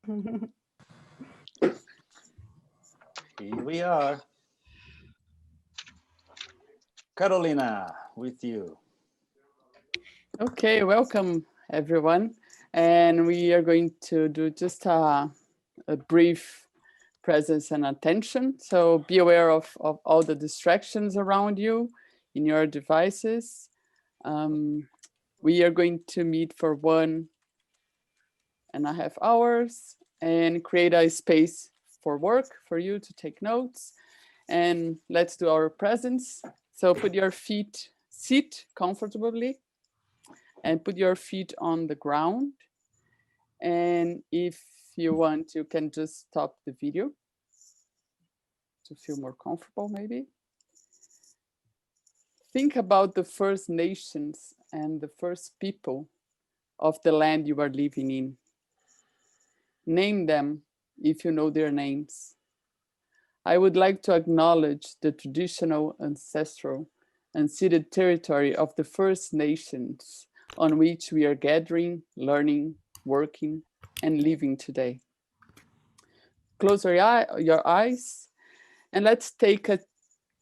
Here we are. Carolina, with you. Okay, welcome everyone. And we are going to do just a brief presence and attention. So be aware of all the distractions around you in your devices. We are going to meet for 1.5 hours and create a space for work for you to take notes. And let's do our presence. So put your feet, sit comfortably and put your feet on the ground. And if you want, you can just stop the video to feel more comfortable, maybe. Think about the First Nations and the first people of the land you are living in. Name them if you know their names. I would like to acknowledge the traditional, ancestral, and ceded territory of the First Nations on which we are gathering, learning, working, and living today. Close your eyes and let's take a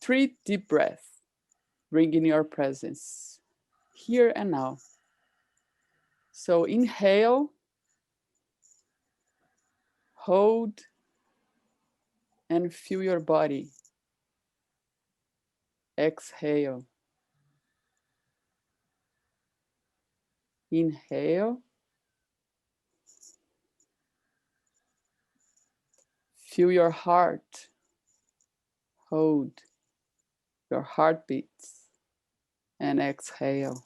3 deep breaths, bringing your presence here and now. So inhale, hold, and feel your body. Exhale. Inhale. Feel your heart. Hold your heartbeats and exhale.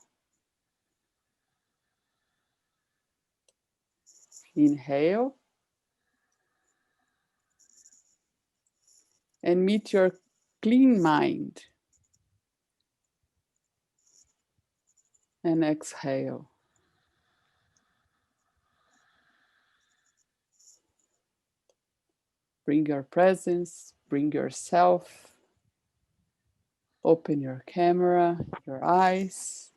Inhale. And meet your clean mind. And exhale. Bring your presence, bring yourself. Open your camera, your eyes.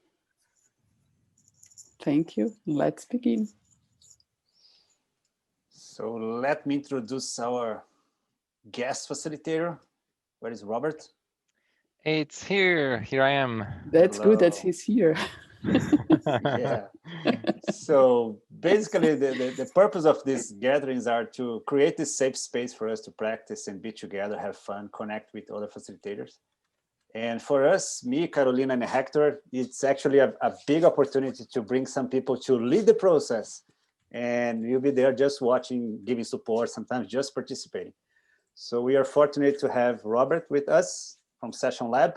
Thank you. Let's begin. So let me introduce our guest facilitator. Where is Robert? It's here. Here I am. That's Hello. good that he's here. Yeah. So basically, the purpose of these gatherings are to create this safe space for us to practice and be together, have fun, connect with other facilitators. And for us, me, Carolina, and Hector, it's actually a big opportunity to bring some people to lead the process. And you'll be there just watching, giving support, sometimes just participating. So we are fortunate to have Robert with us from SessionLab.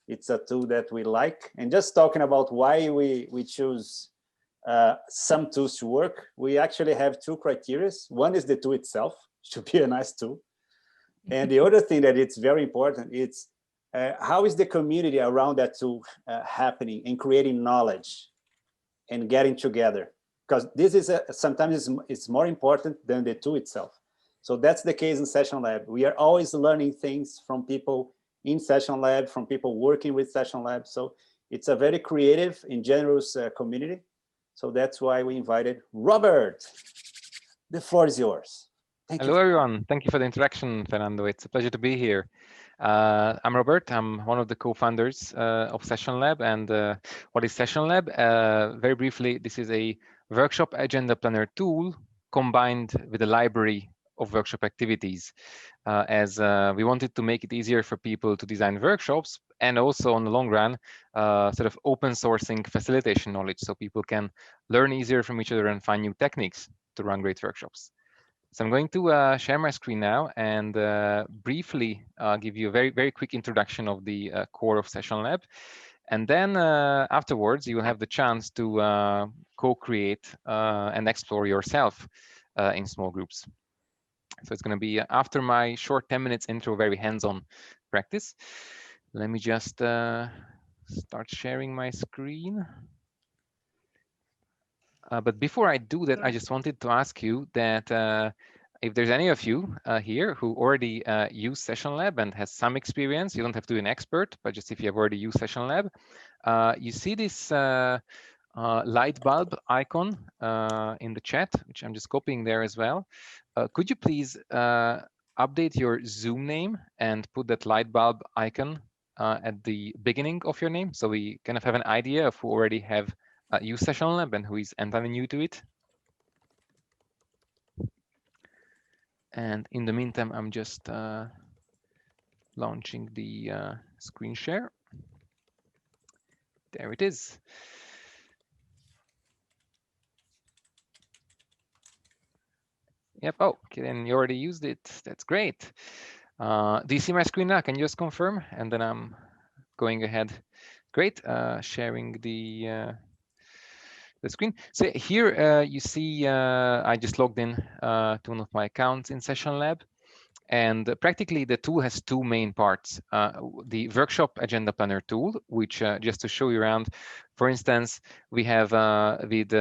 It's a tool that we like. And just talking about why we choose some tools to work, we actually have 2 criteria. One is the tool itself, should be a nice tool. And the other thing that it's very important, it's how is the community around that tool happening and creating knowledge and getting together? Because this is sometimes it's more important than the tool itself. So that's the case in SessionLab. We are always learning things from people in SessionLab, from people working with SessionLab. So it's a very creative and generous community. So that's why we invited Robert. The floor is yours. Thank Hello, you. everyone. Thank you for the introduction, Fernando. It's a pleasure to be here. I'm Robert. I'm one of the co-founders of SessionLab. And what is SessionLab? Very briefly, this is a workshop agenda planner tool combined with a library of workshop activities, as we wanted to make it easier for people to design workshops and also on the long run, sort of open sourcing facilitation knowledge so people can learn easier from each other and find new techniques to run great workshops. So I'm going to share my screen now and briefly give you a very, very quick introduction of the core of SessionLab. And then afterwards, you will have the chance to co-create and explore yourself in small groups. So it's going to be after my short 10 minutes intro, very hands-on practice. Let me just start sharing my screen. But before I do that, I just wanted to ask you that if there's any of you here who already use SessionLab and has some experience, you don't have to be an expert, but just if you have already used SessionLab, you see this light bulb icon in the chat, which I'm just copying there as well. Could you please update your Zoom name and put that light bulb icon at the beginning of your name, so we kind of have an idea of who already have used SessionLab and who is entirely new to it. And in the meantime, I'm just launching the screen share. There it is. Yep. Oh, okay, then you already used it. That's great. Do you see my screen now? Can you just confirm? And then I'm going ahead. Great. Sharing the screen. So here you see I just logged in to one of my accounts in SessionLab. And practically the tool has two main parts. The workshop agenda planner tool, which just to show you around, for instance, we have with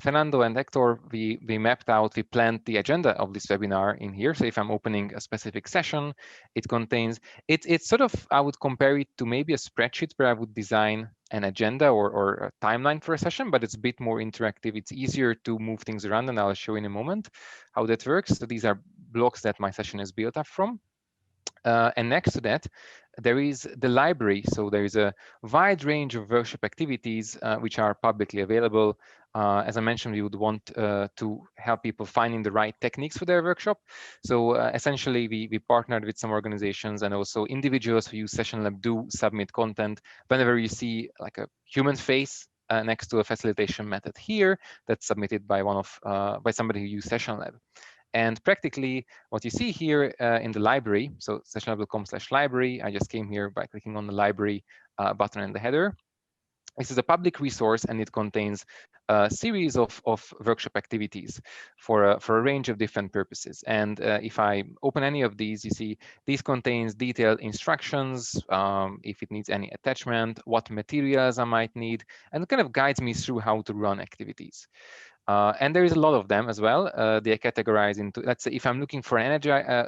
Fernando and Hector, we mapped out, we planned the agenda of this webinar in here. So if I'm opening a specific session, it contains, it's sort of, I would compare it to maybe a spreadsheet where I would design an agenda or a timeline for a session, but it's a bit more interactive. It's easier to move things around, and I'll show in a moment how that works. So these are blocks that my session is built up from. And next to that, there is the library. So there is a wide range of workshop activities which are publicly available. As I mentioned, we would want to help people finding the right techniques for their workshop. So essentially, we partnered with some organizations, and also individuals who use SessionLab do submit content. Whenever you see like a human face next to a facilitation method here, that's submitted by by somebody who used SessionLab. And practically what you see here in the library, so sessionlab.com/library, I just came here by clicking on the library button in the header. This is a public resource, and it contains a series of workshop activities for a range of different purposes. And if I open any of these, you see these contains detailed instructions, if it needs any attachment, what materials I might need, and it kind of guides me through how to run activities. And there is a lot of them as well. They are categorized into, let's say, if I'm looking for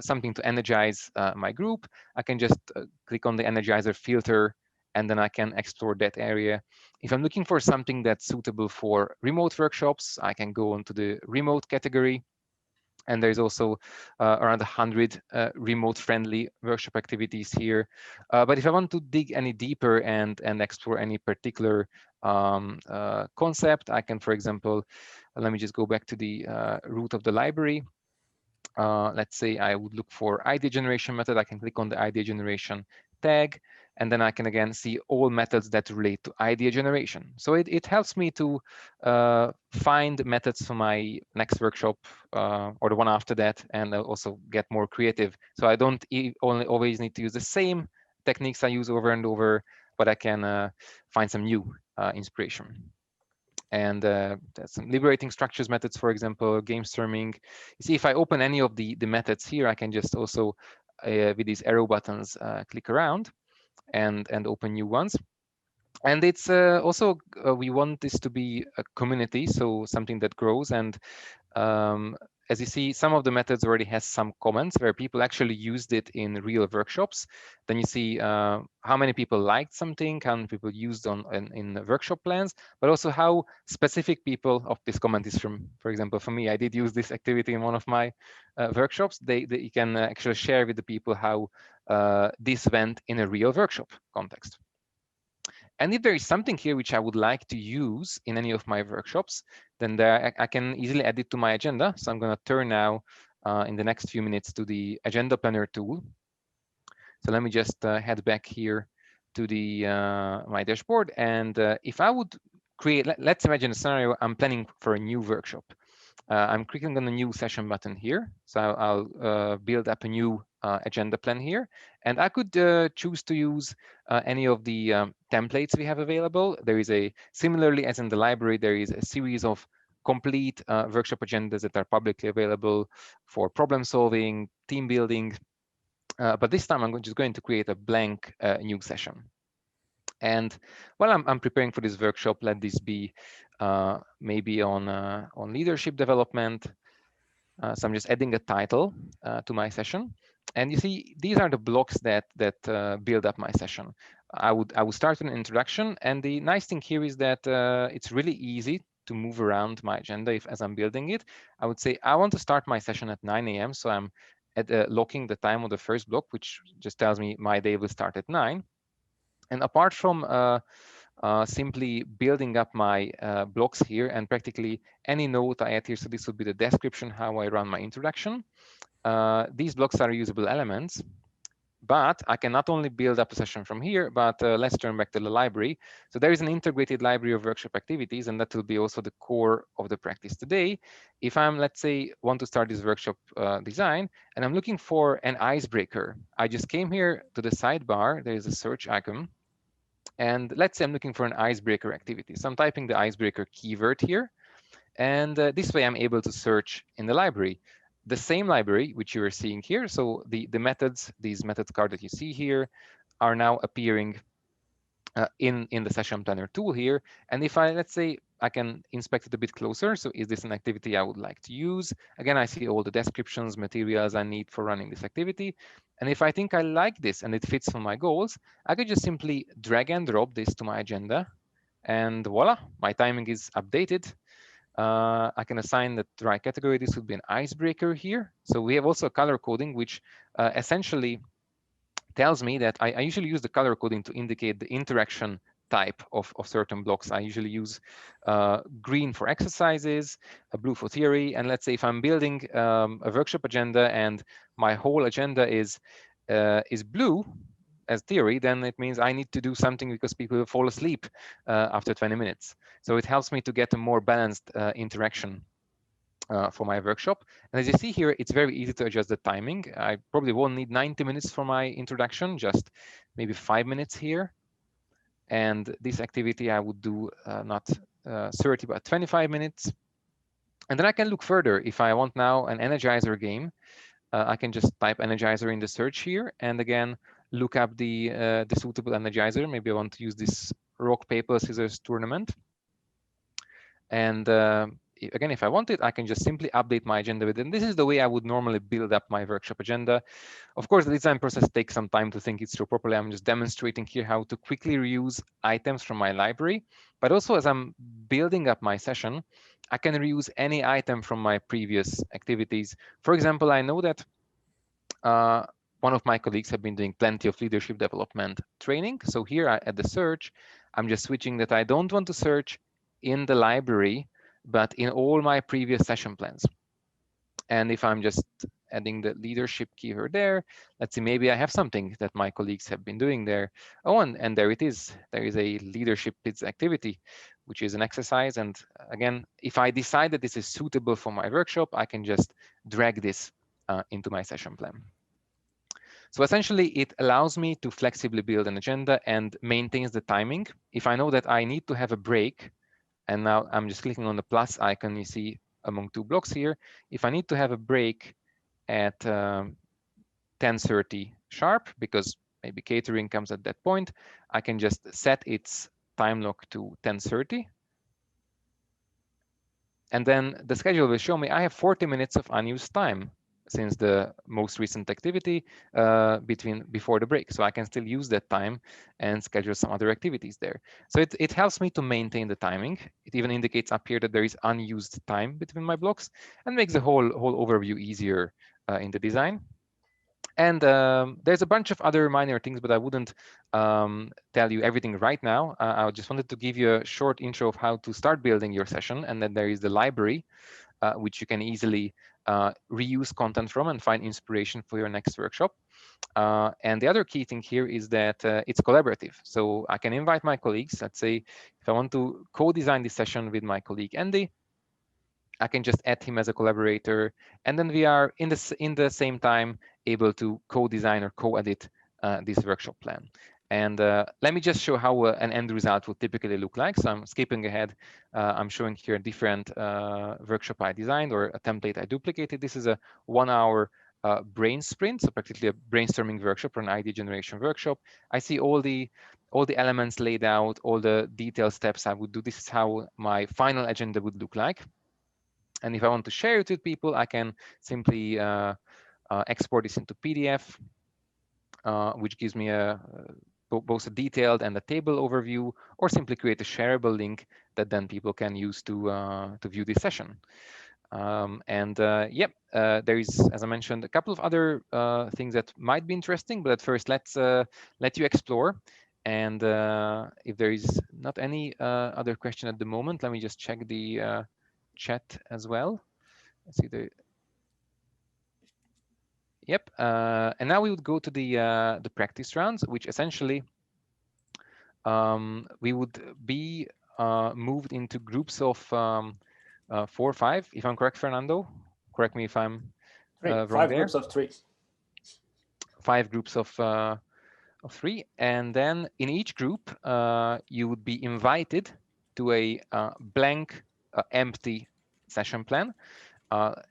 something to energize my group, I can just click on the Energizer filter, and then I can explore that area. If I'm looking for something that's suitable for remote workshops, I can go onto the remote category. And there's also around 100 remote-friendly workshop activities here. But if I want to dig any deeper and explore any particular concept, I can, for example, let me just go back to the root of the library. Let's say I would look for idea generation method. I can click on the idea generation tag, and then I can again see all methods that relate to idea generation. So it helps me to find methods for my next workshop or the one after that, and also get more creative. So I don't only always need to use the same techniques I use over and over, but I can find some new inspiration. And there's some liberating structures methods, for example, game storming. You see, if I open any of the methods here, I can just also, with these arrow buttons, click around and open new ones. And it's also, we want this to be a community, so something that grows. And as you see, some of the methods already has some comments where people actually used it in real workshops. Then you see how many people liked something, how many people used in the workshop plans, but also how specific people of this comment is from. For example, for me, I did use this activity in one of my workshops. You can actually share with the people how this went in a real workshop context. And if there is something here which I would like to use in any of my workshops, then I can easily add it to my agenda. So I'm going to turn now in the next few minutes to the agenda planner tool. So let me just head back here to the my dashboard. And if I would create, let's imagine a scenario, I'm planning for a new workshop. I'm clicking on the new session button here. So I'll build up a new agenda plan here. And I could choose to use any of the templates we have available. There is similarly as in the library, there is a series of complete workshop agendas that are publicly available for problem solving, team building. But this time I'm just going to create a blank new session. And while I'm preparing for this workshop, let this be maybe on leadership development. So I'm just adding a title to my session. And you see, these are the blocks that build up my session. I would start with an introduction, and the nice thing here is that it's really easy to move around my agenda as I'm building it. I would say I want to start my session at 9 a.m. So I'm locking the time of the first block, which just tells me my day will start at 9. And apart from simply building up my blocks here and practically any note I add here, so this would be the description, how I run my introduction. These blocks are usable elements. But I can not only build up a session from here, but let's turn back to the library. So there is an integrated library of workshop activities, and that will be also the core of the practice today. If I'm, let's say, want to start this workshop design, and I'm looking for an icebreaker, I just came here to the sidebar. There is a search icon. And let's say I'm looking for an icebreaker activity. So I'm typing the icebreaker keyword here. And this way I'm able to search in the library. The same library, which you are seeing here. So the methods, these methods card that you see here, are now appearing in the session planner tool here. And if I, let's say, I can inspect it a bit closer. So is this an activity I would like to use? Again, I see all the descriptions, materials I need for running this activity. And if I think I like this and it fits for my goals, I could just simply drag and drop this to my agenda. And voila, my timing is updated. I can assign the right category. This would be an icebreaker here. So we have also color coding, which essentially tells me that I usually use the color coding to indicate the interaction type of certain blocks. I usually use green for exercises, blue for theory. And let's say if I'm building a workshop agenda and my whole agenda is blue as theory, then it means I need to do something because people will fall asleep after 20 minutes. So it helps me to get a more balanced interaction for my workshop. And as you see here, it's very easy to adjust the timing. I probably won't need 90 minutes for my introduction, just maybe 5 minutes here. And this activity I would do not 30, but 25 minutes. And then I can look further. If I want now an Energizer game, I can just type Energizer in the search here. And again, look up the suitable Energizer. Maybe I want to use this rock, paper, scissors tournament. And again, if I want it, I can just simply update my agenda with it. And this is the way I would normally build up my workshop agenda. Of course, the design process takes some time to think it through properly. I'm just demonstrating here how to quickly reuse items from my library. But also, as I'm building up my session, I can reuse any item from my previous activities. For example, I know that one of my colleagues have been doing plenty of leadership development training. So here at the search, I'm just switching that I don't want to search in the library, but in all my previous session plans. And if I'm just adding the leadership keyword there, let's see, maybe I have something that my colleagues have been doing there. Oh, and there it is. There is a leadership quiz activity, which is an exercise. And again, if I decide that this is suitable for my workshop, I can just drag this into my session plan. So essentially, it allows me to flexibly build an agenda and maintains the timing. If I know that I need to have a break, and now I'm just clicking on the plus icon you see among two blocks here. If I need to have a break at 10:30 sharp, because maybe catering comes at that point, I can just set its time lock to 10:30. And then the schedule will show me I have 40 minutes of unused time since the most recent activity before the break. So I can still use that time and schedule some other activities there. So it helps me to maintain the timing. It even indicates up here that there is unused time between my blocks and makes the whole overview easier in the design. And there's a bunch of other minor things, but I wouldn't tell you everything right now. I just wanted to give you a short intro of how to start building your session. And then there is the library, which you can easily reuse content from and find inspiration for your next workshop. And the other key thing here is that it's collaborative. So I can invite my colleagues. Let's say if I want to co-design this session with my colleague Andy, I can just add him as a collaborator, and then we are in the same time able to co-design or co-edit this workshop plan. And let me just show how an end result would typically look like. So I'm skipping ahead. I'm showing here a different workshop I designed or a template I duplicated. This is a 1 hour brain sprint, so practically a brainstorming workshop or an idea generation workshop. I see all the elements laid out, all the detailed steps I would do. This is how my final agenda would look like. And if I want to share it with people, I can simply export this into PDF, which gives me a both a detailed and a table overview, or simply create a shareable link that then people can use to view this session. There is, as I mentioned, a couple of other things that might be interesting, but at first let's let you explore. And if there is not any other question at the moment, let me just check the chat as well. Let's see the. Yep. And now we would go to the practice rounds, which essentially we would be moved into groups of 4 or 5, if I'm correct, Fernando. Correct me if I'm wrong 5 there. groups of 3. 5 groups of 3, and then in each group you would be invited to a blank, empty session plan,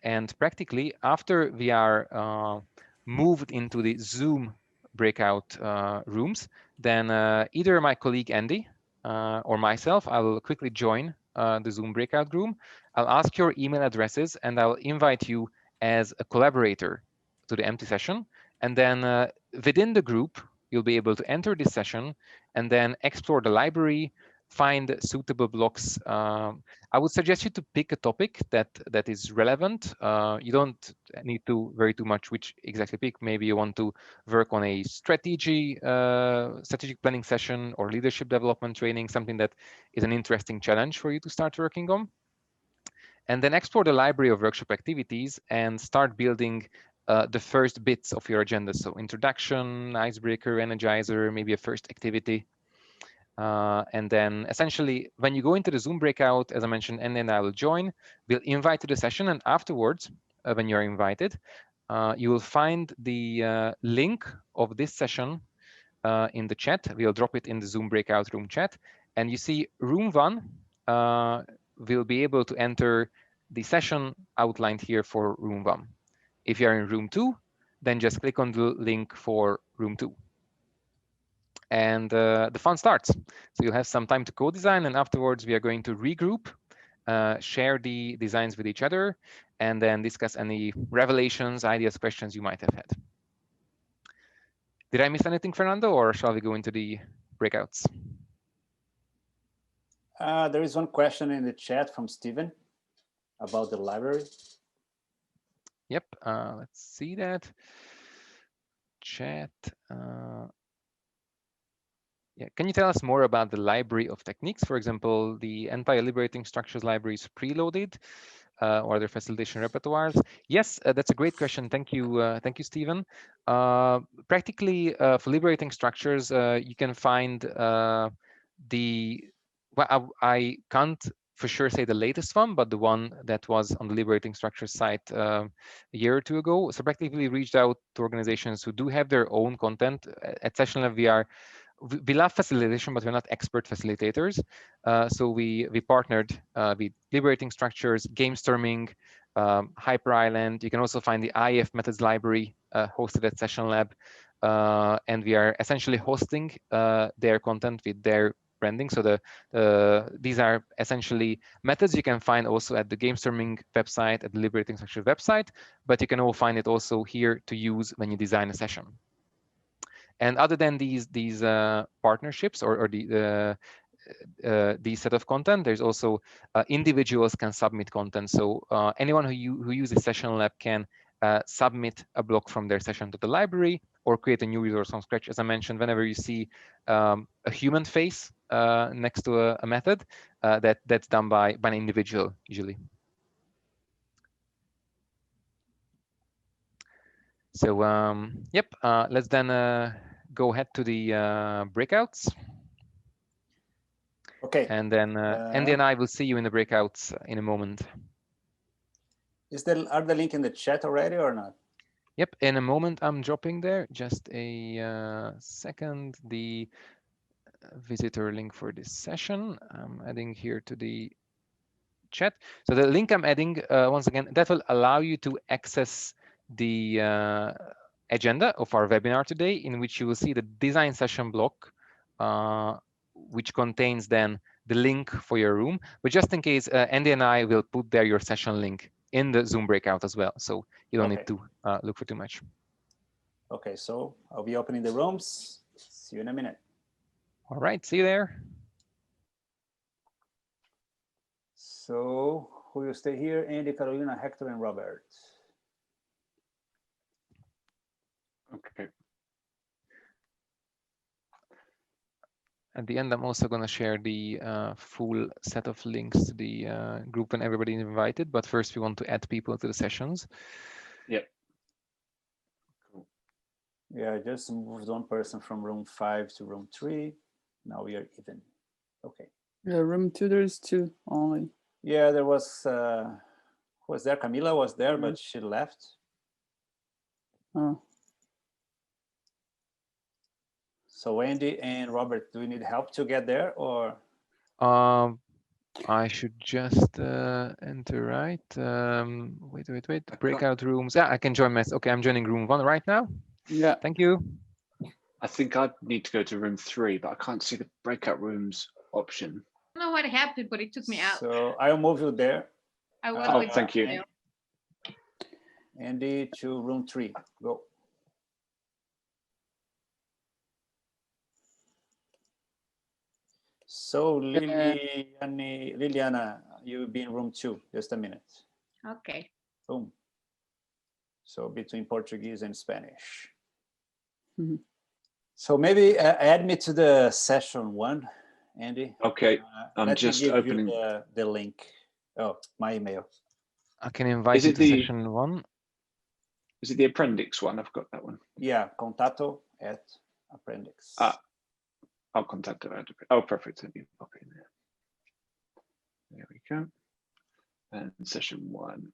and practically after we are moved into the Zoom breakout rooms, then either my colleague Andy or myself, I will quickly join the Zoom breakout room. I'll ask your email addresses and I'll invite you as a collaborator to the empty session. And then within the group, you'll be able to enter this session and then explore the library, find suitable blocks. I would suggest you to pick a topic that is relevant. You don't need to vary too much which exactly pick. Maybe you want to work on a strategic planning session or leadership development training, something that is an interesting challenge for you to start working on. And then explore the library of workshop activities and start building the first bits of your agenda. So introduction, icebreaker, energizer, maybe a first activity. And then essentially, when you go into the Zoom breakout, as I mentioned, and then I will join, we'll invite to the session. And afterwards, when you're invited, you will find the link of this session in the chat. We'll drop it in the Zoom breakout room chat. And you see room 1 will be able to enter the session outlined here for room 1. If you're in room 2, then just click on the link for room 2. And the fun starts. So you'll have some time to co-design, and afterwards we are going to regroup, share the designs with each other, and then discuss any revelations, ideas, questions you might have had. Did I miss anything, Fernando, or shall we go into the breakouts? There is one question in the chat from Steven about the library. Yep, let's see that. Chat. Yeah, can you tell us more about the library of techniques? For example, the anti-liberating structures library is preloaded, or other facilitation repertoires? Yes, that's a great question. Thank you, Stephen. Practically, for liberating structures, you can find well, I can't for sure say the latest one, but the one that was on the liberating structures site a year or 2 ago. So practically, we reached out to organizations who do have their own content. At SessionLab, we love facilitation, but we're not expert facilitators. So we partnered with liberating structures, gamestorming, Hyper Island. You can also find the IF methods library hosted at SessionLab. And we are essentially hosting their content with their branding. So these are essentially methods you can find also at the gamestorming website, at the liberating structure website, but you can all find it also here to use when you design a session. And other than these partnerships or the set of content, there's also individuals can submit content. So anyone who uses SessionLab can submit a block from their session to the library or create a new resource from scratch. As I mentioned, whenever you see a human face next to a method, that's done by an individual usually. So yep, let's then go ahead to the breakouts. Okay. And then Andy and I will see you in the breakouts in a moment. Are the link in the chat already or not? Yep, in a moment I'm dropping there. Just a second. The visitor link for this session. I'm adding here to the chat. So the link I'm adding, once again, that will allow you to access the agenda of our webinar today, in which you will see the design session block, which contains then the link for your room. But just in case, Andy and I will put there your session link in the Zoom breakout as well. So you don't need to look for too much. Okay, so I'll be opening the rooms. See you in a minute. All right, see you there. So who will stay here? Andy, Carolina, Hector, and Robert. Okay. At the end, I'm also going to share the full set of links to the group when everybody is invited. But first, we want to add people to the sessions. Yep. Cool. Yeah, I just moved one person from room 5 to room 3. Now we are even. Okay. Yeah, room 2, there's 2 only. Yeah, there was, who was there? Camila was there, but she left. Oh. So Andy and Robert, do you need help to get there, or? I should just enter, right? Wait. Breakout rooms. Yeah, I can join my. Okay, I'm joining room 1 right now. Yeah. Thank you. I think I need to go to room 3, but I can't see the breakout rooms option. I don't know what happened, but it took me out. So I'll move you there. I was Oh, with thank you. Andy to room 3. Go. So Liliana, you'll be in room 2. Just a minute. Okay. Boom. So between Portuguese and Spanish. Mhm. So maybe add me to the session 1, Andy. Okay, I'm Let just me give opening. you the link. Oh, my email. I can invite you to session 1. Is it the Aprendix one? I've got that one. Yeah, contato@Aprendix. I'll contact it. Oh, perfect. Let me pop in there. There we go. And session 1.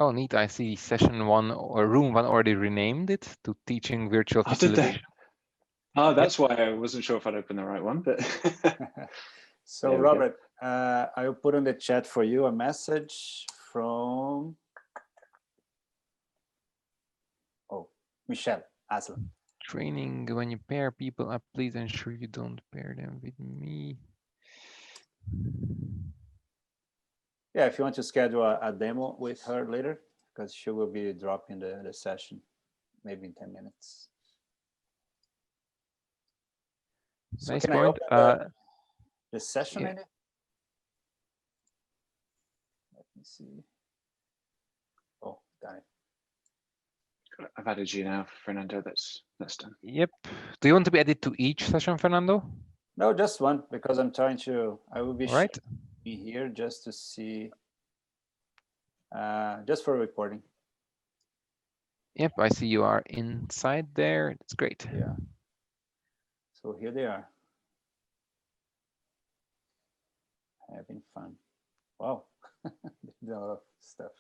Oh, neat. I see session 1 or room 1 already renamed it to teaching virtual Oh, did they? facilitation. Oh, that's why I wasn't sure if I'd opened the right one. But So Robert, I will put on the chat for you a message from Michelle Aslan. Training, when you pair people up, please ensure you don't pair them with me. Yeah, if you want to schedule a demo with her later, because she will be dropping the session, maybe in 10 minutes. So Nice can point. I open the session, yeah. Andy? Let me see. Oh, got it. I've added you now, Fernando. That's done. Yep. Do you want to be added to each session, Fernando? No, just one, because I'm trying to, I will be Right. here just to see, just for recording. Yep, I see you are inside there. That's great. Yeah. So here they are. Having fun. Wow. A lot of stuff.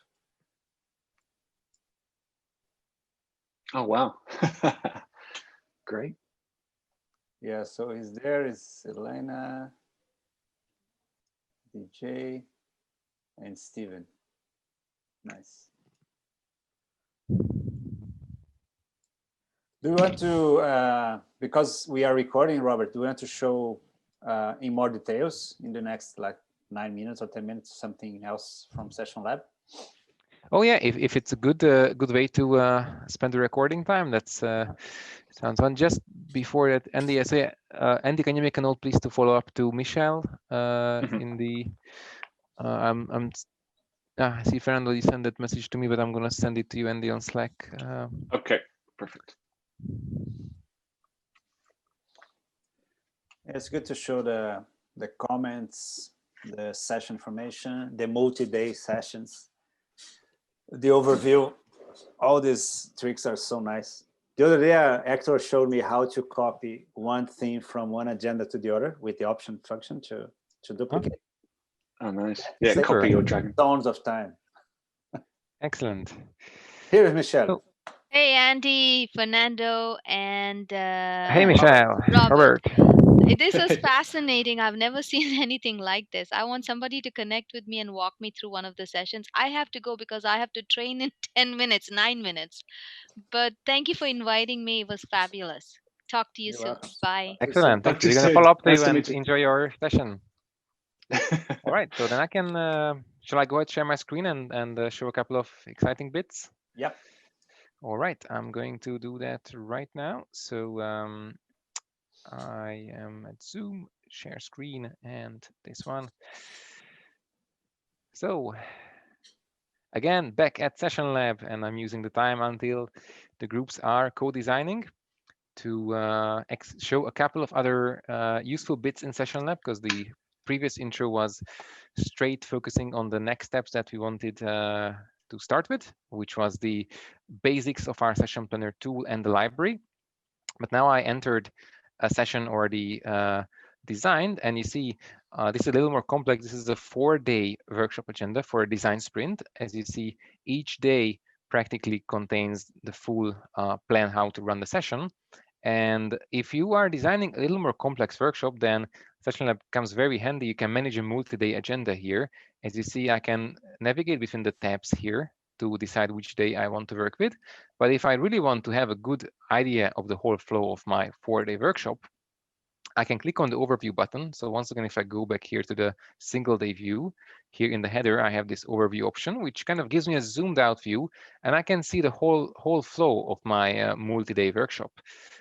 Oh, wow. Great. Yeah, so is Elena, DJ, and Steven. Nice. Do you want to, because we are recording, Robert, do you want to show in more details in the next like 9 minutes or 10 minutes, something else from SessionLab? Oh yeah, if it's a good way to spend the recording time, that's sounds fun. Just before that, Andy, I say, Andy, can you make a note, please, to follow up to Michelle in the. I see Fernando, you sent that message to me, but I'm gonna send it to you, Andy, on Slack. Okay, perfect. It's good to show the comments, the session information, the multi-day sessions, the overview. All these tricks are so nice. The other day, Hector showed me how to copy one thing from one agenda to the other with the option function to duplicate. Oh, nice. Yeah, Save copy your dragon. tons of time. Excellent. Here is Michelle. So, Hey, Andy, Fernando, and hey, Michelle, Robert. Robert. This is fascinating. I've never seen anything like this. I want somebody to connect with me and walk me through one of the sessions. I have to go because I have to train in 10 minutes, 9 minutes. But thank you for inviting me. It was fabulous. Talk to you You're soon. welcome. Bye. Excellent. Talk Thank to you. you We're gonna soon. follow up to Nice you to and meet you. enjoy your session. All right. So then I can. Shall I go ahead, share my screen and show a couple of exciting bits? Yep. All right, I'm going to do that right now. So I am at Zoom, share screen, and this one. So again, back at SessionLab, and I'm using the time until the groups are co-designing to show a couple of other useful bits in SessionLab, because the previous intro was straight focusing on the next steps that we wanted to start with, which was the basics of our session planner tool and the library. But now I entered a session already designed, and you see this is a little more complex. This is a 4-day workshop agenda for a design sprint. As you see, each day practically contains the full plan how to run the session. And if you are designing a little more complex workshop, then SessionLab comes very handy. You can manage a multi-day agenda here. As you see, I can navigate between the tabs here to decide which day I want to work with. But if I really want to have a good idea of the whole flow of my 4-day workshop, I can click on the overview button. So once again, if I go back here to the single day view, here in the header, I have this overview option, which kind of gives me a zoomed out view, and I can see the whole flow of my multi-day workshop.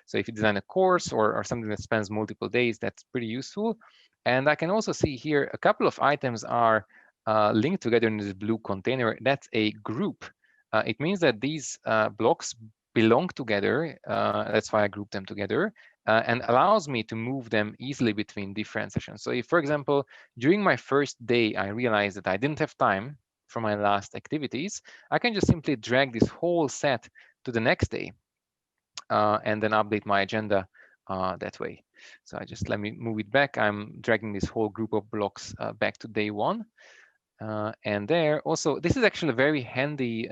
So if you design a course or something that spans multiple days, that's pretty useful. And I can also see here a couple of items are linked together in this blue container. That's a group. It means that these blocks belong together. That's why I group them together. And allows me to move them easily between different sessions. So if, for example, during my first day, I realized that I didn't have time for my last activities, I can just simply drag this whole set to the next day and then update my agenda that way. So let me move it back. I'm dragging this whole group of blocks back to day 1. And there also, this is actually a very handy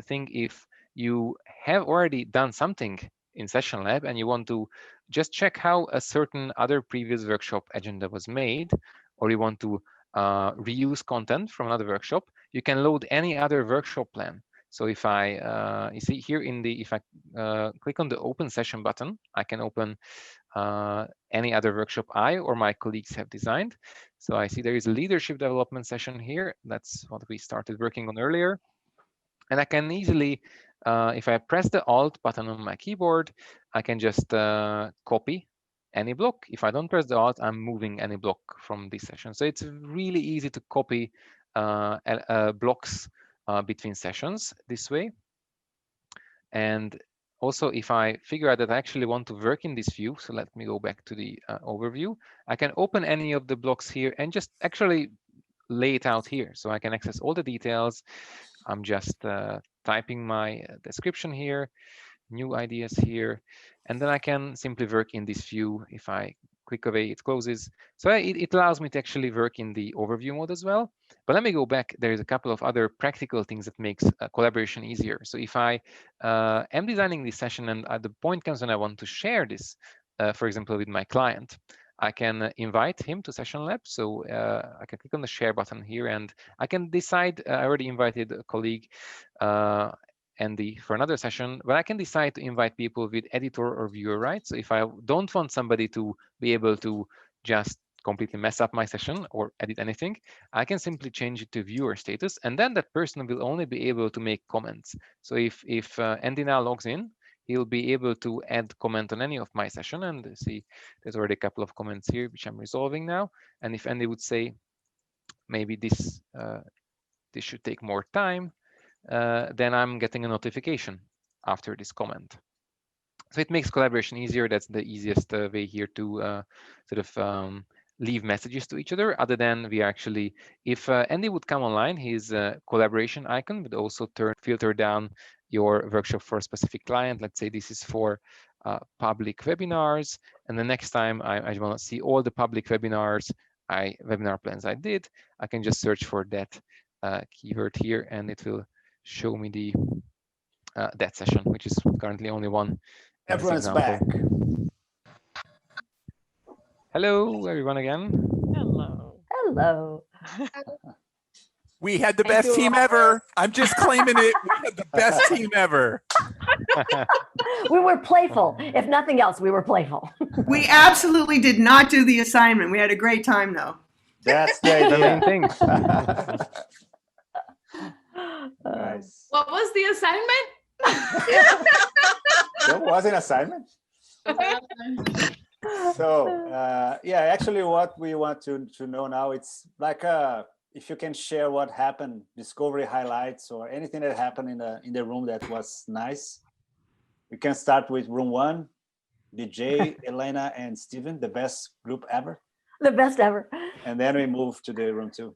thing if you have already done something in SessionLab and you want to just check how a certain other previous workshop agenda was made, or you want to reuse content from another workshop, you can load any other workshop plan. So if I, you see here if I click on the open session button, I can open any other workshop I or my colleagues have designed. So I see there is a leadership development session here. That's what we started working on earlier. And I can easily, if I press the Alt button on my keyboard, I can just copy any block. If I don't press the Alt, I'm moving any block from this session. So it's really easy to copy blocks between sessions this way. And also, if I figure out that I actually want to work in this view, so let me go back to the overview, I can open any of the blocks here and just actually lay it out here. So I can access all the details. I'm just typing my description here, new ideas here, and then I can simply work in this view. If I click away, it closes. So it allows me to actually work in the overview mode as well. But let me go back. There's a couple of other practical things that makes collaboration easier. So if I am designing this session and at the point comes when I want to share this, for example, with my client, I can invite him to SessionLab. So I can click on the share button here and I can decide, I already invited a colleague, Andy, for another session, but I can decide to invite people with editor or viewer rights. So if I don't want somebody to be able to just completely mess up my session or edit anything, I can simply change it to viewer status, and then that person will only be able to make comments. So if Andy now logs in, he'll be able to add comment on any of my session, and see there's already a couple of comments here which I'm resolving now. And if Andy would say maybe this should take more time, then I'm getting a notification after this comment. So it makes collaboration easier. That's the easiest way here to leave messages to each other, other than we actually, if Andy would come online, his collaboration icon would also filter down your workshop for a specific client. Let's say this is for public webinars, and the next time I want to see all the public webinar plans I did, I can just search for that keyword here, and it will show me the that session, which is currently only one. Everyone's back. Hello, everyone again. Hello. Hello. We had the best team ever. I'm just claiming it. We had the best team ever. We were playful. If nothing else, we were playful. We absolutely did not do the assignment. We had a great time, though. That's the idea. The main thing. Nice. What was the assignment? That was an assignment. So yeah, actually what we want to know now, it's like if you can share what happened, discovery highlights, or anything that happened in the room that was nice. We can start with room 1, DJ, Elena, and Steven, the best group ever. The best ever. And then we move to the room 2.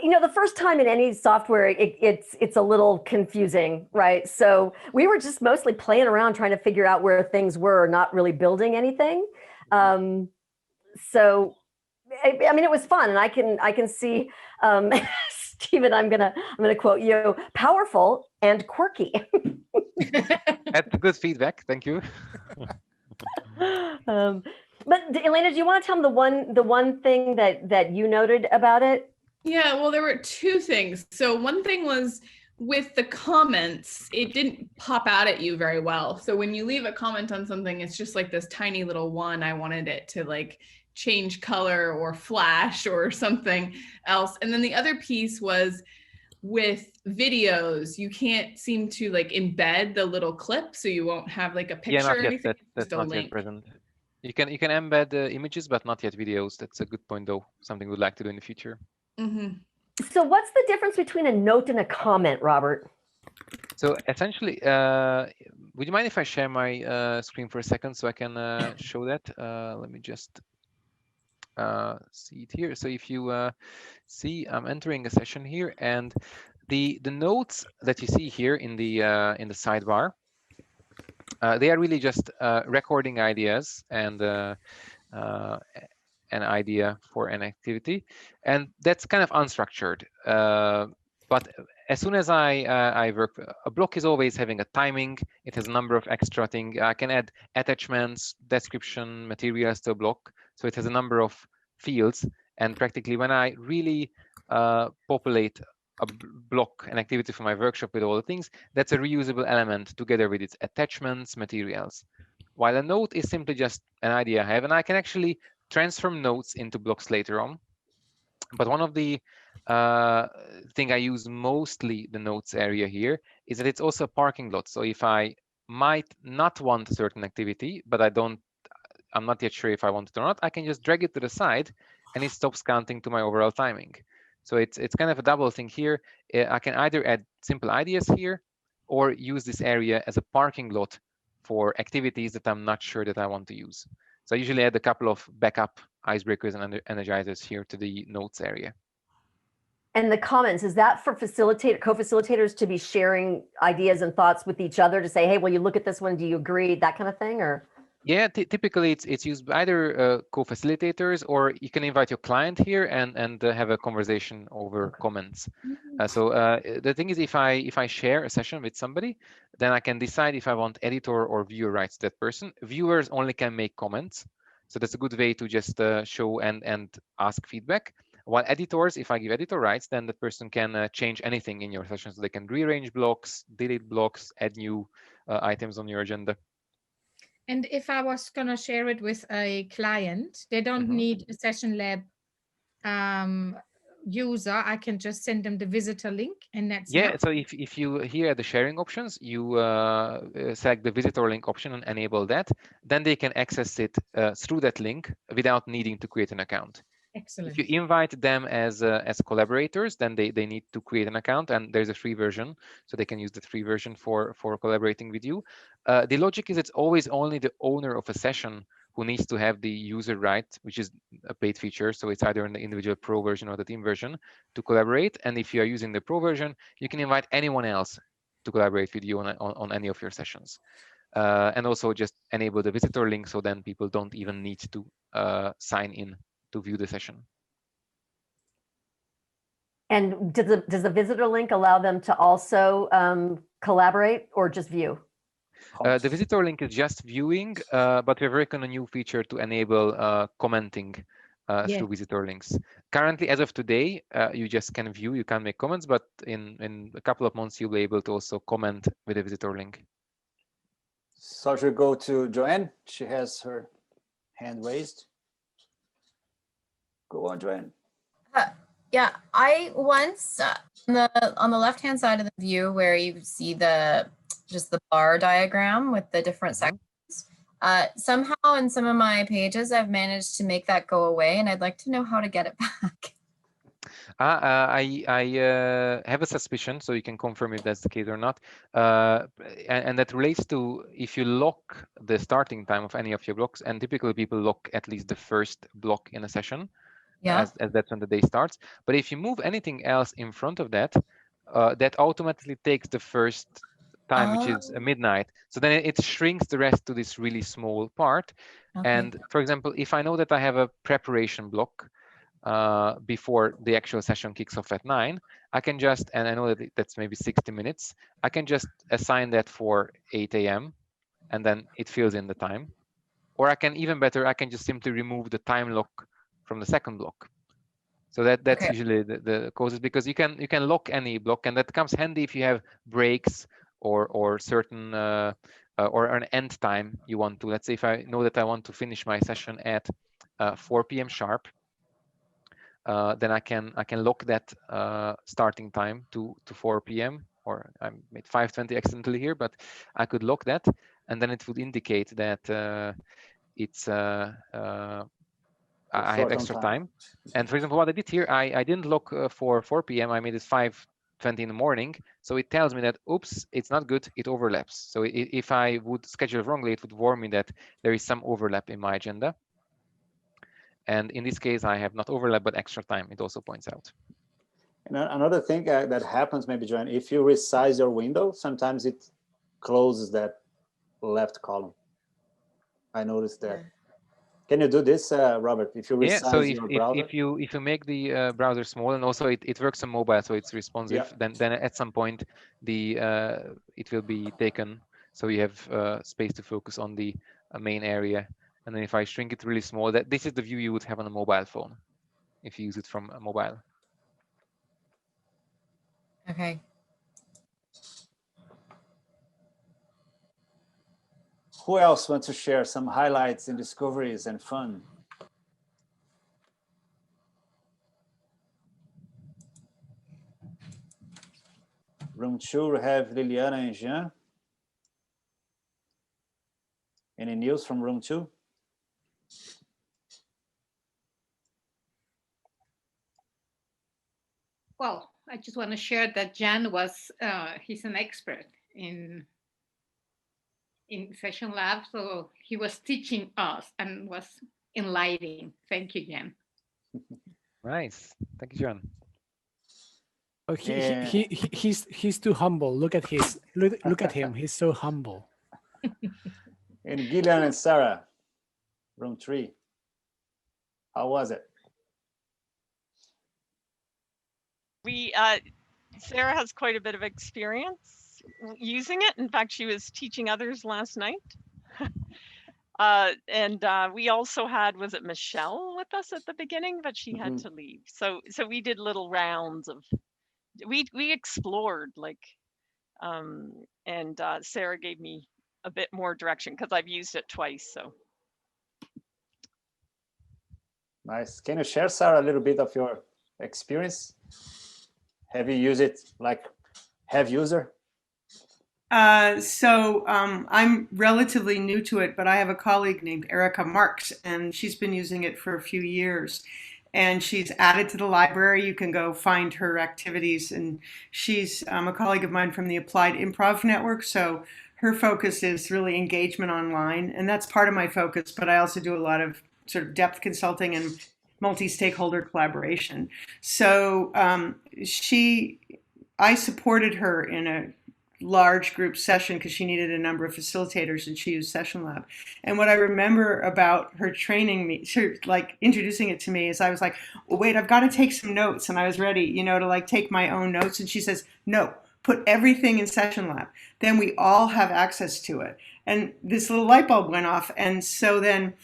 You know, the first time in any software, it's a little confusing, right? So we were just mostly playing around trying to figure out where things were, not really building anything. So, I mean, it was fun, and I can see, Stephen, I'm gonna quote you: powerful and quirky. That's good feedback. Thank you. But Elena, do you want to tell them the one thing that you noted about it? Yeah, well, there were 2 things. So one thing was with the comments, it didn't pop out at you very well. So when you leave a comment on something, it's just like this tiny little one. I wanted it to like change color or flash or something else. And then the other piece was with videos, you can't seem to like embed the little clip, so you won't have like a picture. Yeah, not or yet. anything. That's Just a not link. yet present. You can embed the images, but not yet videos. That's a good point, though. Something we'd like to do in the future. Mm-hmm. So what's the difference between a note and a comment, Robert? So essentially, would you mind if I share my screen for a second so I can show that? Let me just see it here. So if you see, I'm entering a session here, and the notes that you see here in the sidebar, they are really just recording ideas and an idea for an activity, and that's kind of unstructured. But as soon as I work, a block is always having a timing. It has a number of extra things. I can add attachments, description, materials to a block. So it has a number of fields. And practically when I really populate a block, an activity for my workshop with all the things, that's a reusable element together with its attachments, materials. While a note is simply just an idea I have, and I can actually transform notes into blocks later on. But one of the thing I use mostly the notes area here is that it's also a parking lot. So if I might not want a certain activity, but I'm not yet sure if I want it or not, I can just drag it to the side and it stops counting to my overall timing. So it's kind of a double thing here. I can either add simple ideas here or use this area as a parking lot for activities that I'm not sure that I want to use. So I usually add a couple of backup icebreakers and energizers here to the notes area. And the comments, is that for co-facilitators to be sharing ideas and thoughts with each other to say, hey, well, you look at this one, do you agree, that kind of thing? Or yeah, typically it's used by either co-facilitators, or you can invite your client here and have a conversation over comments. So the thing is, if I share a session with somebody, then I can decide if I want editor or viewer rights to that person. Viewers only can make comments, so that's a good way to just show and ask feedback. While editors, if I give editor rights, then the person can change anything in your session. So they can rearrange blocks, delete blocks, add new items on your agenda. And if I was going to share it with a client, they don't need a SessionLab user. I can just send them the visitor link, and that's yeah. enough. So if you here at the sharing options, you select the visitor link option and enable that, then they can access it through that link without needing to create an account. Excellent. If you invite them as collaborators, then they need to create an account, and there's a free version, so they can use the free version for collaborating with you. The logic is it's always only the owner of a session who needs to have the user right, which is a paid feature, so it's either in the individual pro version or the team version to collaborate. And if you are using the pro version, you can invite anyone else to collaborate with you on any of your sessions. And also just enable the visitor link, so then people don't even need to sign in to view the session. and does the visitor link allow them to also collaborate or just view? The visitor link is just viewing, but we're working on a new feature to enable commenting through visitor links. Currently, as of today, you just can view, you can't make comments, but in a couple of months, you'll be able to also comment with a visitor link. So should we go to Joanne? She has her hand raised. Go on, Joanne. Yeah, I once on the left-hand side of the view where you see just the bar diagram with the different sections. Somehow in some of my pages, I've managed to make that go away, and I'd like to know how to get it back. I have a suspicion, so you can confirm if that's the case or not. And that relates to if you lock the starting time of any of your blocks, and typically people lock at least the first block in a session, as that's when the day starts. But if you move anything else in front of that, that automatically takes the first time, which is midnight. So then it shrinks the rest to this really small part. And for example, if I know that I have a preparation block before the actual session kicks off at 9, I can just, and I know that that's maybe 60 minutes, I can just assign that for 8 a.m. and then it fills in the time. Or I can, even better, I can just simply remove the time lock from the second block. So that's usually the causes, because you can lock any block, and that comes handy if you have breaks or certain or an end time you want to. Let's say if I know that I want to finish my session at 4 p.m. sharp, then I can lock that starting time to 4 p.m. or I made 5:20 accidentally here, but I could lock that, and then it would indicate that it's I have extra time. And for example, what I did here, I didn't lock for 4 p.m. I made it 5:20 in the morning. So it tells me that, oops, it's not good, it overlaps. So if I would schedule wrongly, it would warn me that there is some overlap in my agenda. And in this case, I have not overlap, but extra time, it also points out. And another thing that happens, maybe, Joanne, if you resize your window, sometimes it closes that left column. I noticed that. Can you do this, Robert? If you resize your browser? if you make the browser small, and also it works on mobile, so it's responsive. Then at some point it will be taken, so you have space to focus on the main area. And then if I shrink it really small, this is the view you would have on a mobile phone if you use it from a mobile. Okay. Who else wants to share some highlights and discoveries and fun? Room 2, we have Liliana and Jean. Any news from room 2? Well, I just want to share that Jan was, he's an expert in SessionLab, so he was teaching us and was enlightening. Thank you, Jan. Nice, thank you, Jan. Oh, he's too humble. Look at him. He's so humble. And Gillian and Sarah, room 3. How was it? Sarah has quite a bit of experience using it. In fact, she was teaching others last night. And we also had, was it Michelle with us at the beginning, but she had to leave. So we did little rounds of, we explored, like, and Sarah gave me a bit more direction because I've used it twice. So nice. Can you share, Sarah, a little bit of your experience? Have you used it like heavy user? I'm relatively new to it, but I have a colleague named Erica Marks, and she's been using it for a few years. And she's added to the library. You can go find her activities. And she's a colleague of mine from the Applied Improv Network. So her focus is really engagement online. And that's part of my focus. But I also do a lot of sort of depth consulting and multi-stakeholder collaboration. So I supported her in a large group session because she needed a number of facilitators, and she used SessionLab. And what I remember about her training me, like introducing it to me, is I was like, well, wait, I've got to take some notes. And I was ready, to like take my own notes. And she says, no, put everything in SessionLab. Then we all have access to it. And this little light bulb went off. And so then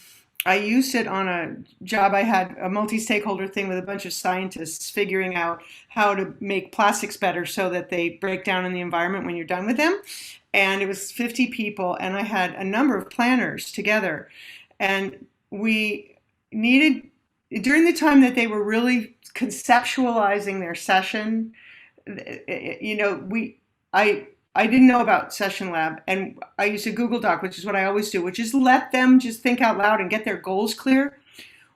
I used it on a job. I had a multi-stakeholder thing with a bunch of scientists figuring out how to make plastics better so that they break down in the environment when you're done with them. And it was 50 people, and I had a number of planners together. And we needed during the time that they were really conceptualizing their session, you know, I didn't know about SessionLab, and I used a Google Doc, which is what I always do, which is let them just think out loud and get their goals clear.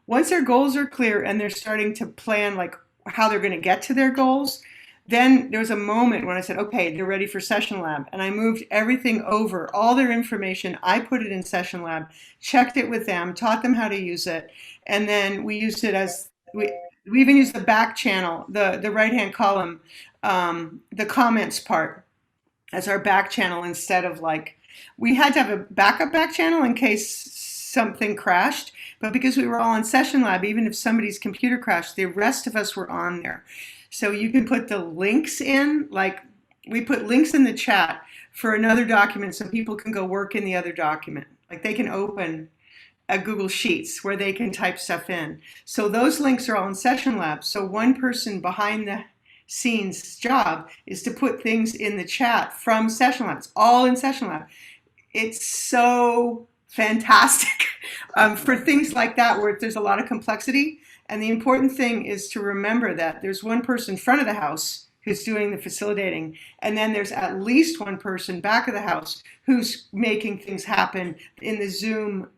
Once their goals are clear and they're starting to plan like how they're going to get to their goals, then there was a moment when I said, okay, they're ready for SessionLab. And I moved everything over, all their information. I put it in SessionLab, checked it with them, taught them how to use it. And then we used it as, we even used the back channel, the right-hand column, the comments part as our back channel instead of like, we had to have a backup back channel in case something crashed. But because we were all on SessionLab, even if somebody's computer crashed, the rest of us were on there. So you can put the links in, like we put links in the chat for another document so people can go work in the other document. Like they can open a Google Sheets where they can type stuff in. So those links are all in SessionLab. So one person behind the scenes job is to put things in the chat from SessionLab. It's all in SessionLab. It's so fantastic for things like that where there's a lot of complexity. And the important thing is to remember that there's one person front of the house who's doing the facilitating, and then there's at least one person back of the house who's making things happen in the Zoom,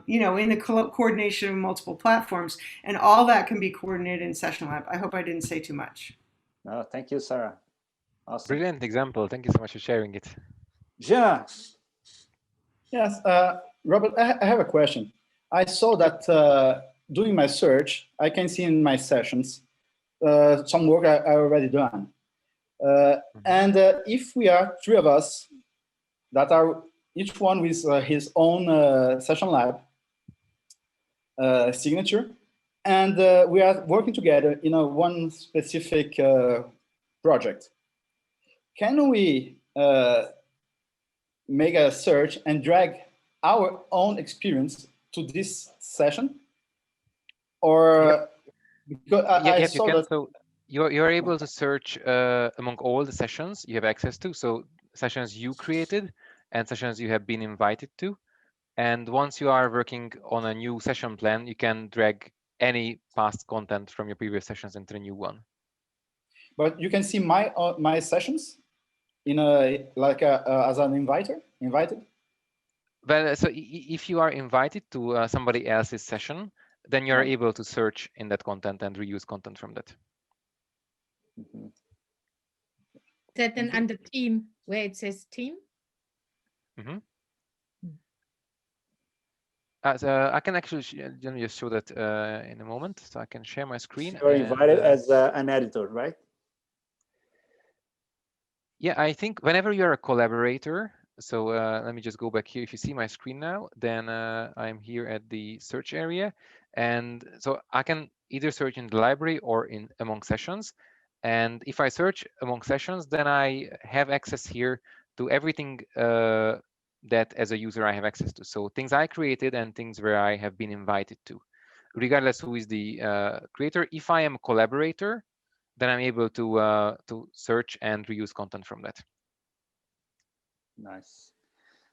you know, in the coordination of multiple platforms, and all that can be coordinated in SessionLab. I hope I didn't say too much. No, thank you, Sarah. Awesome. Brilliant example. Thank you so much for sharing it. Jean. Yes, Robert, I have a question. I saw that doing my search, I can see in my sessions some work I already done. And if we are three of us that are each one with his own SessionLab signature, and we are working together in one specific project, can we make a search and drag our own experience to this session? Or because I Yes, saw you can. that. So you're able to search among all the sessions you have access to. So sessions you created and sessions you have been invited to. And once you are working on a new session plan, you can drag any past content from your previous sessions into the new one. But you can see my sessions in a as an invited. Well, so if you are invited to somebody else's session, then you're able to search in that content and reuse content from that. Mm-hmm. That then under team, where it says team? Mm-hmm. So I can actually just show that in a moment. So I can share my screen. You're invited as an editor, right? Yeah, I think whenever you're a collaborator, so let me just go back here. If you see my screen now, then I'm here at the search area. And so I can either search in the library or in among sessions. And if I search among sessions, then I have access here to everything that as a user I have access to. So things I created and things where I have been invited to, regardless who is the creator. If I am a collaborator, then I'm able to search and reuse content from that. Nice.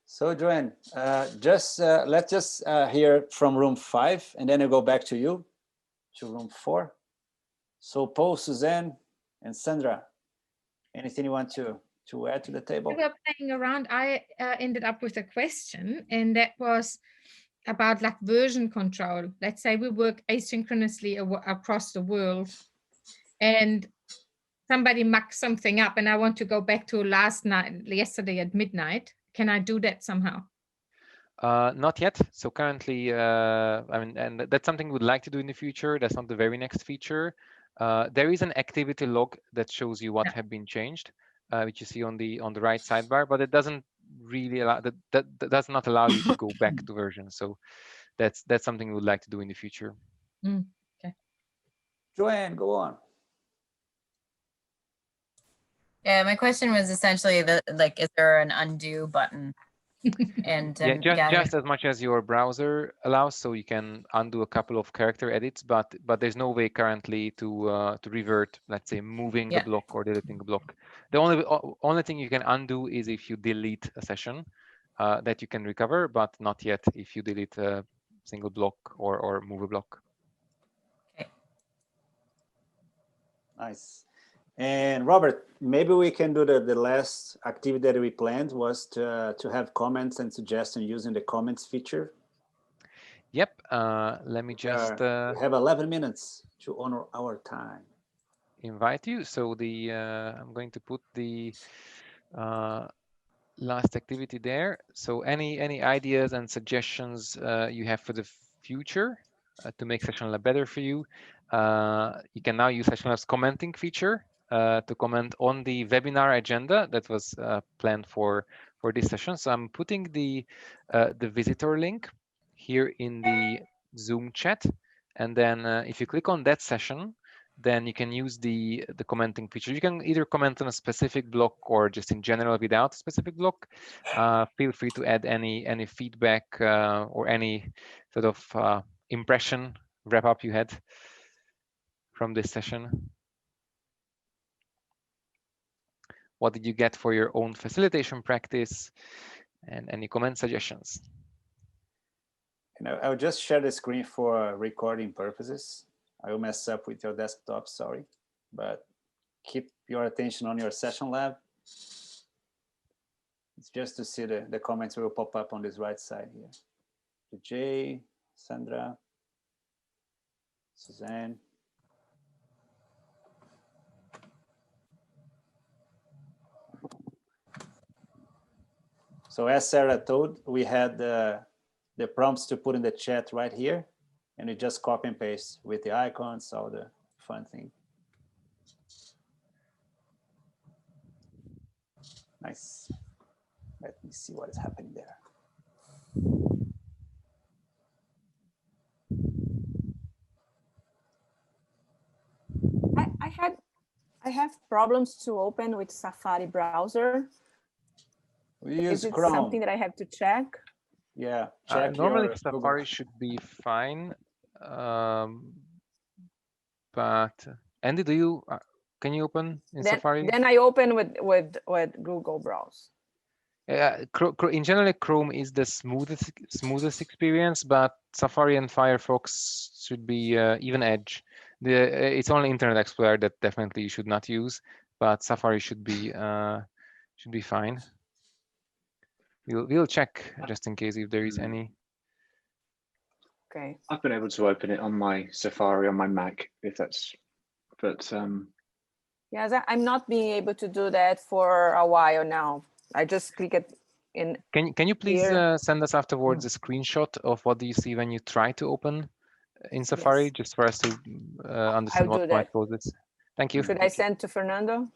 So Joanne, let's just hear from room 5, and then I'll go back to you, to room 4. So Paul, Suzanne, and Sandra, anything you want to add to the table? We were playing around. I ended up with a question, and that was about like version control. Let's say we work asynchronously across the world, and somebody mucks something up, and I want to go back to yesterday at midnight. Can I do that somehow? Not yet. So currently, I mean, and that's something we'd like to do in the future. That's not the very next feature. There is an activity log that shows you what have been changed, which you see on the right sidebar, but it doesn't really allow that does not allow you to go back to versions. So that's something we would like to do in the future. Okay. Joanne, go on. Yeah, my question was essentially like, is there an undo button? And yeah, just as much as your browser allows, so you can undo a couple of character edits, but there's no way currently to revert, let's say, moving a block or deleting a block. The only thing you can undo is if you delete a session that you can recover, but not yet if you delete a single block or move a block. Nice. And Robert, maybe we can do the last activity that we planned was to have comments and suggestions using the comments feature. Yep. Let me just we have 11 minutes to honor our time. Invite you. So the I'm going to put the last activity there. So any ideas and suggestions you have for the future to make SessionLab better for you, you can now use SessionLab's commenting feature to comment on the webinar agenda that was planned for this session. So I'm putting the visitor link here in the Zoom chat, and then if you click on that session, then you can use the commenting feature. You can either comment on a specific block or just in general without a specific block. Feel free to add any feedback or any sort of impression wrap up you had from this session. What did you get for your own facilitation practice, and any comment suggestions? I'll just share the screen for recording purposes. I will mess up with your desktop, sorry, but keep your attention on your SessionLab. It's just to see the comments will pop up on this right side here. Jay, Sandra, Suzanne. So as Sarah told, we had the prompts to put in the chat right here, and you just copy and paste with the icons, all the fun thing. Nice. Let me see what is happening there. I have problems to open with Safari browser. We use Is it Chrome. something that I have to check? Yeah, check normally your Safari Google. should be fine. But Andy, do you can you open in Safari? Then I open with Google Browse. In general, Chrome is the smoothest experience, but Safari and Firefox should be even Edge. It's only Internet Explorer that definitely you should not use, but Safari should be fine. We'll check just in case if there is any. Okay. I've been able to open it on my Safari on my Mac, if that's, but yes, I'm not being able to do that for a while now. I just click it in. Can you please send us afterwards a screenshot of what do you see when you try to open in Safari, just for us to understand what might cause this? Thank you. Should I send to Fernando?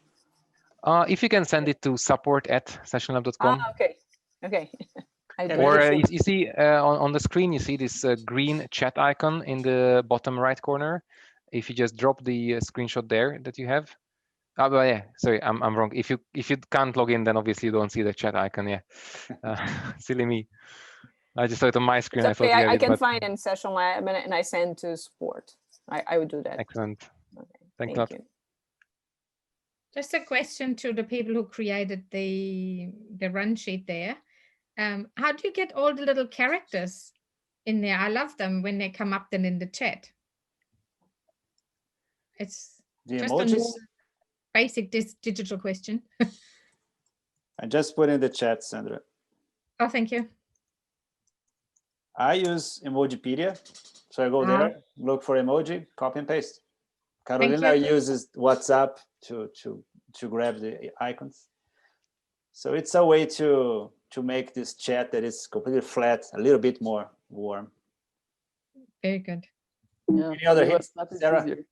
If you can send it to support@sessionlab.com. Ah, okay. Okay. Or you see on the screen, you see this green chat icon in the bottom right corner. If you just drop the screenshot there that you have. Oh, but yeah, sorry, I'm wrong. If you can't log in, then obviously you don't see the chat icon. Yeah, silly me. I just saw it on my screen. It's okay. I can but... find in SessionLab and I send to support. I would do that. Excellent. Okay. Thank you. Just a question to the people who created the run sheet there. How do you get all the little characters in there? I love them when they come up then in the chat. It's the just emojis? a basic digital question. I just put in the chat, Sandra. Oh, thank you. I use Emojipedia. So I go there, look for emoji, copy and paste. Carolina uses WhatsApp to grab the icons. So it's a way to make this chat that is completely flat a little bit more warm. Very good. Yeah, Any other hints, Sarah? easier.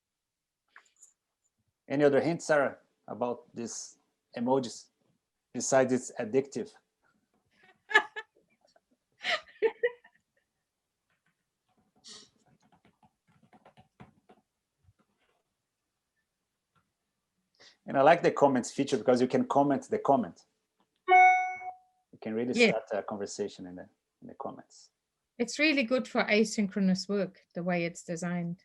Any other hints, Sarah, about these emojis besides it's addictive? And I like the comments feature because you can comment the comment. You can really start a conversation in the comments. It's really good for asynchronous work, the way it's designed.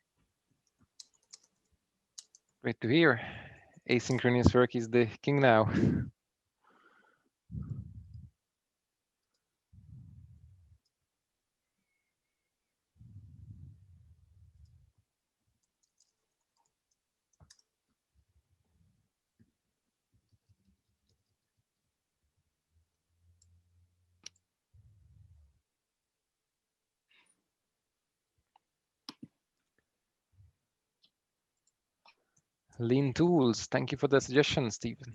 Great to hear. Asynchronous work is the king now. Lean tools. Thank you for the suggestion, Stephen.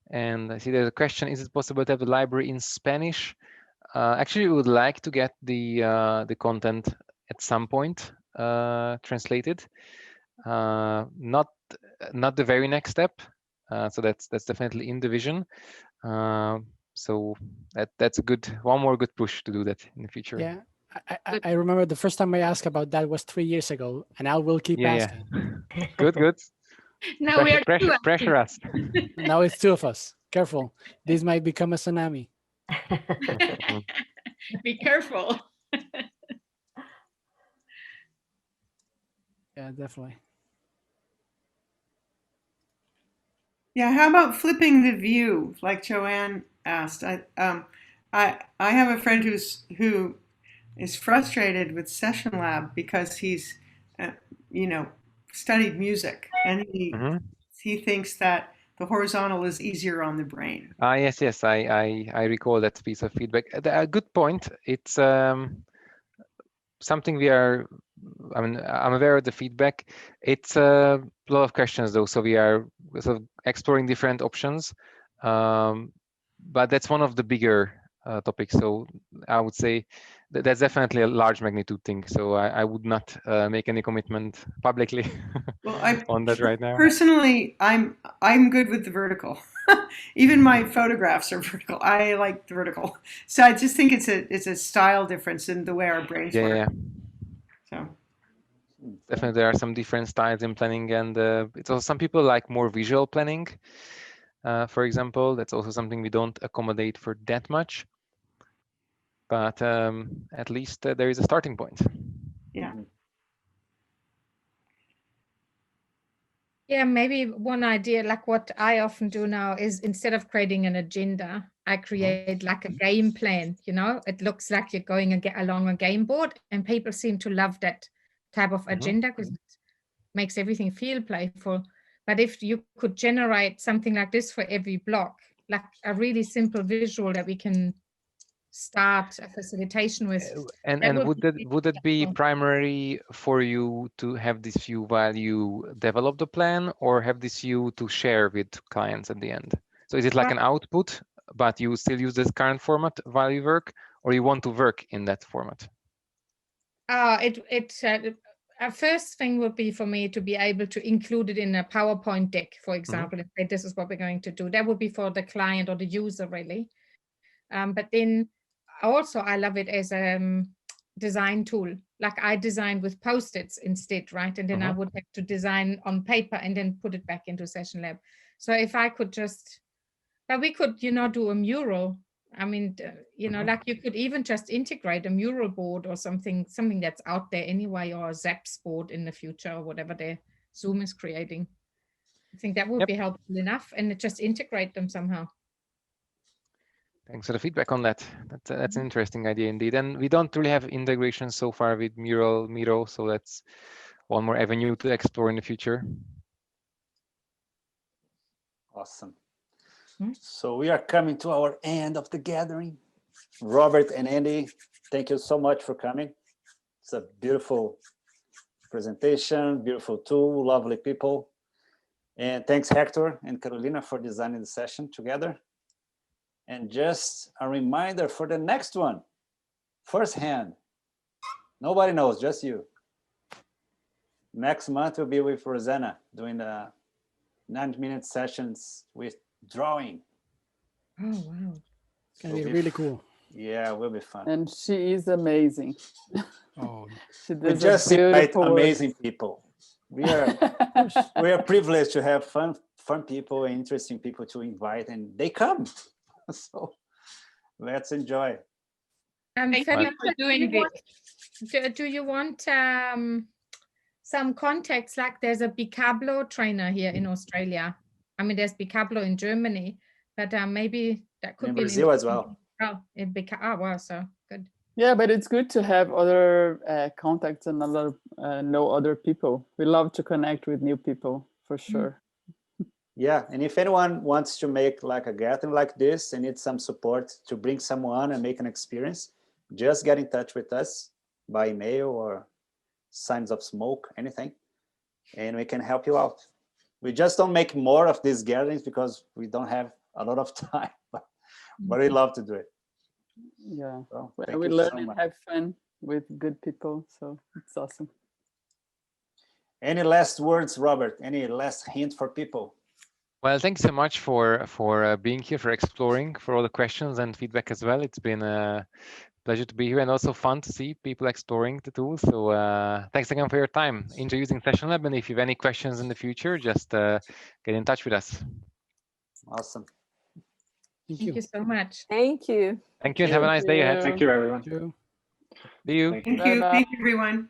And I see there's a question: is it possible to have the library in Spanish? Actually, we would like to get the content at some point translated. Not the very next step. So that's definitely in the vision. So that's a one more good push to do that in the future. Yeah, I remember the first time I asked about that was 3 years ago, and I will keep asking. Yeah. Good. Now we are pressure us. Now it's 2 of us. Careful, this might become a tsunami. Be careful. Yeah, definitely. Yeah, how about flipping the view, like Joanne asked? I have a friend who is frustrated with SessionLab because he's studied music, and he thinks that the horizontal is easier on the brain. Yes, I recall that piece of feedback. A good point. It's something I'm aware of the feedback. It's a lot of questions though, so we are sort of exploring different options. But that's one of the bigger topics. So I would say that's definitely a large magnitude thing. So I would not make any commitment publicly on that right now. Personally, I'm good with the vertical. Even my photographs are vertical. I like the vertical. So I just think it's a style difference in the way our brains work. Yeah. So definitely there are some different styles in planning, and it's also some people like more visual planning. For example, that's also something we don't accommodate for that much. But at least there is a starting point. Yeah. Yeah, maybe one idea, like what I often do now, is instead of creating an agenda, I create like a game plan. It looks like you're going along a game board, and people seem to love that type of agenda because it makes everything feel playful. But if you could generate something like this for every block, like a really simple visual that we can start a facilitation with. And would that be primary for you to have this view while you develop the plan, or have this view to share with clients at the end? So is it like an output, but you still use this current format while you work, or you want to work in that format? A first thing would be for me to be able to include it in a PowerPoint deck, for example, and say this is what we're going to do. That would be for the client or the user, really. But then also I love it as a design tool. Like I designed with Post-its instead, right? And then I would have to design on paper and then put it back into SessionLab. So if I could but we could, do a mural. I mean, like you could even just integrate a mural board or something that's out there anyway, or a Zaps board in the future, or whatever the Zoom is creating. I think that would be helpful enough, and just integrate them somehow. Thanks for the feedback on that. That's an interesting idea indeed. And we don't really have integration so far with Miro, so that's one more avenue to explore in the future. Awesome. So we are coming to our end of the gathering. Robert and Andy, thank you so much for coming. It's a beautiful presentation, beautiful tool, lovely people. And thanks Hector and Carolina for designing the session together. And just a reminder for the next one, firsthand. Nobody knows, just you. Next month will be with Rosanna doing the 90-minute sessions with drawing. Oh, wow. It's going to be really cool. Yeah, it will be fun. And she is amazing. Oh, we just invite amazing people. We are privileged to have fun people and interesting people to invite, and they come. So let's enjoy. Thank you for doing this. Do you want some context? Like there's a Bicablo trainer here in Australia. I mean, there's Bicablo in Germany, but maybe that could be in Brazil as well. Oh, wow, so good. Yeah, but it's good to have other contacts and know other people. We love to connect with new people, for sure. Yeah, and if anyone wants to make like a gathering like this and needs some support to bring someone and make an experience, just get in touch with us by email or signs of smoke, anything, and we can help you out. We just don't make more of these gatherings because we don't have a lot of time, but we love to do it. Yeah, So, well, we learn and have fun with good people, so it's awesome. Any last words, Robert? Any last hint for people? Well, thanks so much for being here, for exploring, for all the questions and feedback as well. It's been a pleasure to be here and also fun to see people exploring the tool. So thanks again for your time. Enjoy using SessionLab, and if you have any questions in the future, just get in touch with us. Awesome. Thank you so much. Thank you. Thank you, and have a nice day ahead. Thank you, everyone. See you. Thank you. Thank you, everyone.